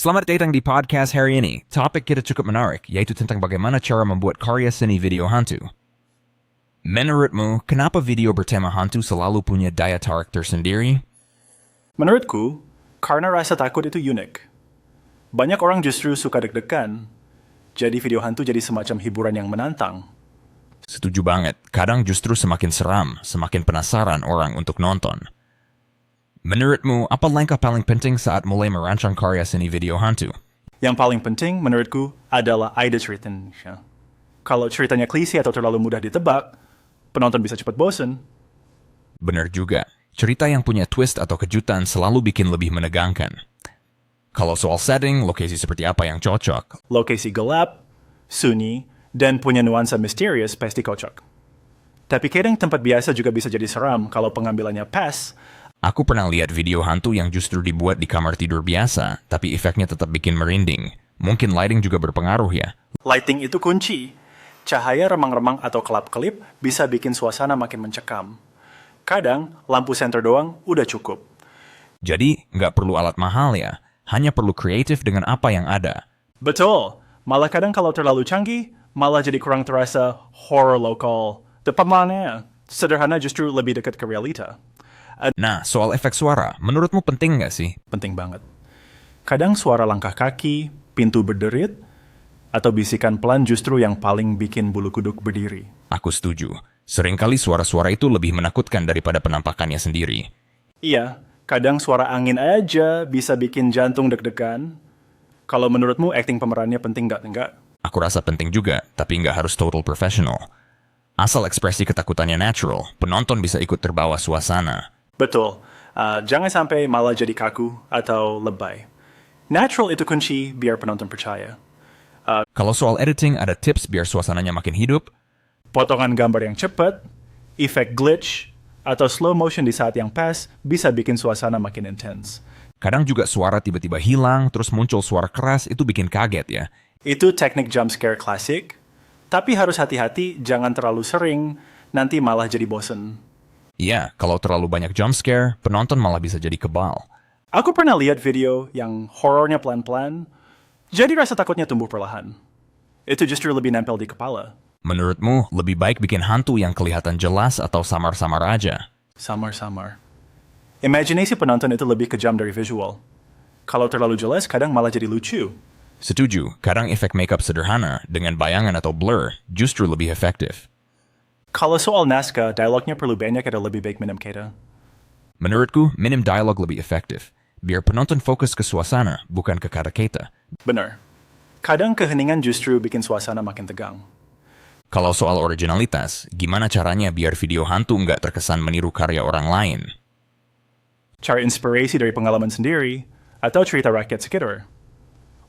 Selamat datang di podcast hari ini. Topik kita cukup menarik, yaitu tentang bagaimana cara membuat karya seni video hantu. Menurutmu, kenapa video bertema hantu selalu punya daya tarik tersendiri? Menurutku, karena rasa takut itu unik. Banyak orang justru suka deg-degan, jadi video hantu jadi semacam hiburan yang menantang. Setuju banget, kadang justru semakin seram, semakin penasaran orang untuk nonton. Menurutmu, apa langkah paling penting saat mulai merancang karya seni video hantu? Yang paling penting menurutku adalah ide ceritanya. Kalau ceritanya klise atau terlalu mudah ditebak, penonton bisa cepat bosen. Benar juga, cerita yang punya twist atau kejutan selalu bikin lebih menegangkan. Kalau soal setting, lokasi seperti apa yang cocok? Lokasi gelap, sunyi, dan punya nuansa misterius pasti cocok. Tapi kadang tempat biasa juga bisa jadi seram kalau pengambilannya pas. Aku pernah lihat video hantu yang justru dibuat di kamar tidur biasa, tapi efeknya tetap bikin merinding. Mungkin lighting juga berpengaruh ya? Lighting itu kunci. Cahaya remang-remang atau kelap-kelip bisa bikin suasana makin mencekam. Kadang, lampu senter doang udah cukup. Jadi, nggak perlu alat mahal ya? Hanya perlu kreatif dengan apa yang ada. Betul. Malah kadang kalau terlalu canggih, malah jadi kurang terasa horror lokal. Depannya, sederhana justru lebih dekat ke realita. Nah, soal efek suara, menurutmu penting nggak sih? Penting banget. Kadang suara langkah kaki, pintu berderit, atau bisikan pelan justru yang paling bikin bulu kuduk berdiri. Aku setuju. Seringkali suara-suara itu lebih menakutkan daripada penampakannya sendiri. Iya, kadang suara angin aja bisa bikin jantung deg-degan. Kalau menurutmu acting pemerannya penting nggak? Aku rasa penting juga, tapi nggak harus total professional. Asal ekspresi ketakutannya natural, penonton bisa ikut terbawa suasana. Betul. Jangan sampai malah jadi kaku atau lebay. Natural itu kunci biar penonton percaya. Kalau soal editing, ada tips biar suasananya makin hidup? Potongan gambar yang cepat, efek glitch, atau slow motion di saat yang pas bisa bikin suasana makin intens. Kadang juga suara tiba-tiba hilang, terus muncul suara keras, itu bikin kaget ya. Itu teknik jump scare klasik, tapi harus hati-hati jangan terlalu sering, nanti malah jadi bosen. Iya, kalau terlalu banyak jump scare, penonton malah bisa jadi kebal. Aku pernah lihat video yang horornya pelan-pelan, jadi rasa takutnya tumbuh perlahan. Itu justru lebih nempel di kepala. Menurutmu, lebih baik bikin hantu yang kelihatan jelas atau samar-samar aja? Samar-samar. Imajinasi penonton itu lebih kejam dari visual. Kalau terlalu jelas, kadang malah jadi lucu. Setuju, kadang efek makeup sederhana dengan bayangan atau blur justru lebih efektif. Kalau soal naskah, dialognya perlu banyak atau lebih baik minim kata. Menurutku, minim dialog lebih efektif. Biar penonton fokus ke suasana, bukan ke kata-kata. Benar. Kadang keheningan justru bikin suasana makin tegang. Kalau soal originalitas, gimana caranya biar video hantu nggak terkesan meniru karya orang lain? Cari inspirasi dari pengalaman sendiri, atau cerita rakyat sekitar.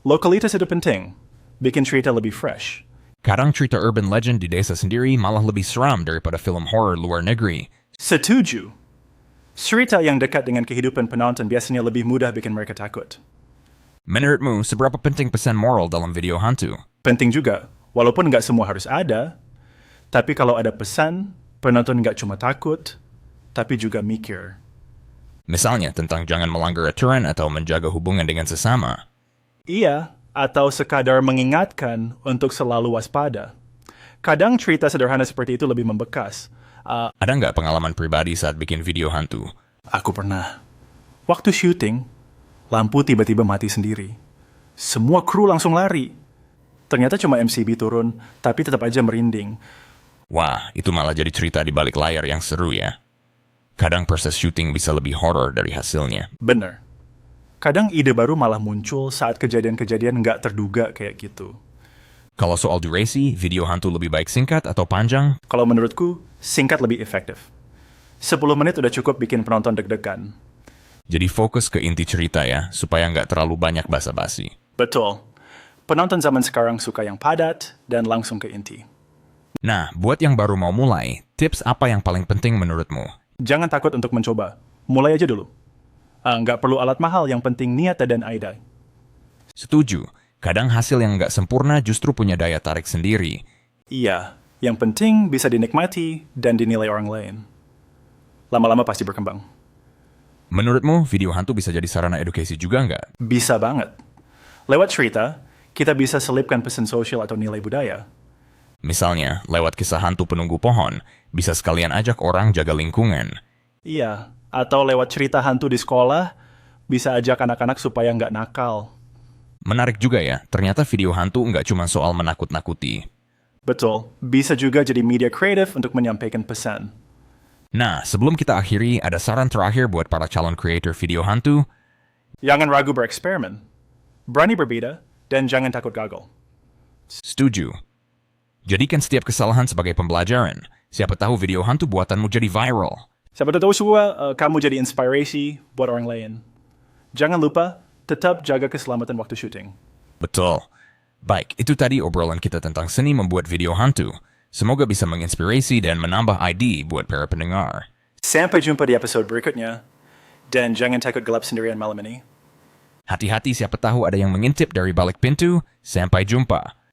Lokalitas itu penting. Bikin cerita lebih fresh. Kadang cerita urban legend di desa sendiri malah lebih seram daripada film horror luar negeri. Setuju. Cerita yang dekat dengan kehidupan penonton biasanya lebih mudah bikin mereka takut. Menurutmu, seberapa penting pesan moral dalam video hantu? Penting juga, walaupun nggak semua harus ada. Tapi kalau ada pesan, penonton nggak cuma takut, tapi juga mikir. Misalnya tentang jangan melanggar aturan atau menjaga hubungan dengan sesama. Iya, atau sekadar mengingatkan untuk selalu waspada. Kadang cerita sederhana seperti itu lebih membekas. Ada nggak pengalaman pribadi saat bikin video hantu? Aku pernah. Waktu syuting, lampu tiba-tiba mati sendiri. Semua kru langsung lari. Ternyata cuma MCB turun, tapi tetap aja merinding. Wah, itu malah jadi cerita di balik layar yang seru ya. Kadang proses syuting bisa lebih horor dari hasilnya. Bener. Kadang ide baru malah muncul saat kejadian-kejadian nggak terduga kayak gitu. Kalau soal durasi, video hantu lebih baik singkat atau panjang? Kalau menurutku, singkat lebih efektif. 10 menit udah cukup bikin penonton deg-degan. Jadi fokus ke inti cerita ya, supaya nggak terlalu banyak basa-basi. Betul. Penonton zaman sekarang suka yang padat dan langsung ke inti. Nah, buat yang baru mau mulai, tips apa yang paling penting menurutmu? Jangan takut untuk mencoba. Mulai aja dulu. Nggak perlu alat mahal, yang penting niat dan ide. Setuju, kadang hasil yang nggak sempurna justru punya daya tarik sendiri. Iya, yang penting bisa dinikmati dan dinilai orang lain. Lama-lama pasti berkembang. Menurutmu, video hantu bisa jadi sarana edukasi juga nggak? Bisa banget. Lewat cerita, kita bisa selipkan pesan sosial atau nilai budaya. Misalnya, lewat kisah hantu penunggu pohon, bisa sekalian ajak orang jaga lingkungan. Iya, atau lewat cerita hantu di sekolah, bisa ajak anak-anak supaya nggak nakal. Menarik juga ya, ternyata video hantu nggak cuma soal menakut-nakuti. Betul, bisa juga jadi media kreatif untuk menyampaikan pesan. Nah, sebelum kita akhiri, ada saran terakhir buat para calon creator video hantu. Jangan ragu bereksperimen. Berani berbeda, dan jangan takut gagal. Setuju. Jadikan setiap kesalahan sebagai pembelajaran. Siapa tahu video hantu buatanmu jadi viral. Siapa tahu semua kamu jadi inspirasi buat orang lain. Jangan lupa, tetap jaga keselamatan waktu syuting. Betul. Baik, itu tadi obrolan kita tentang seni membuat video hantu. Semoga bisa menginspirasi dan menambah ide buat para pendengar. Sampai jumpa di episode berikutnya. Dan jangan takut gelap sendirian malam ini. Hati-hati, siapa tahu ada yang mengintip dari balik pintu. Sampai jumpa.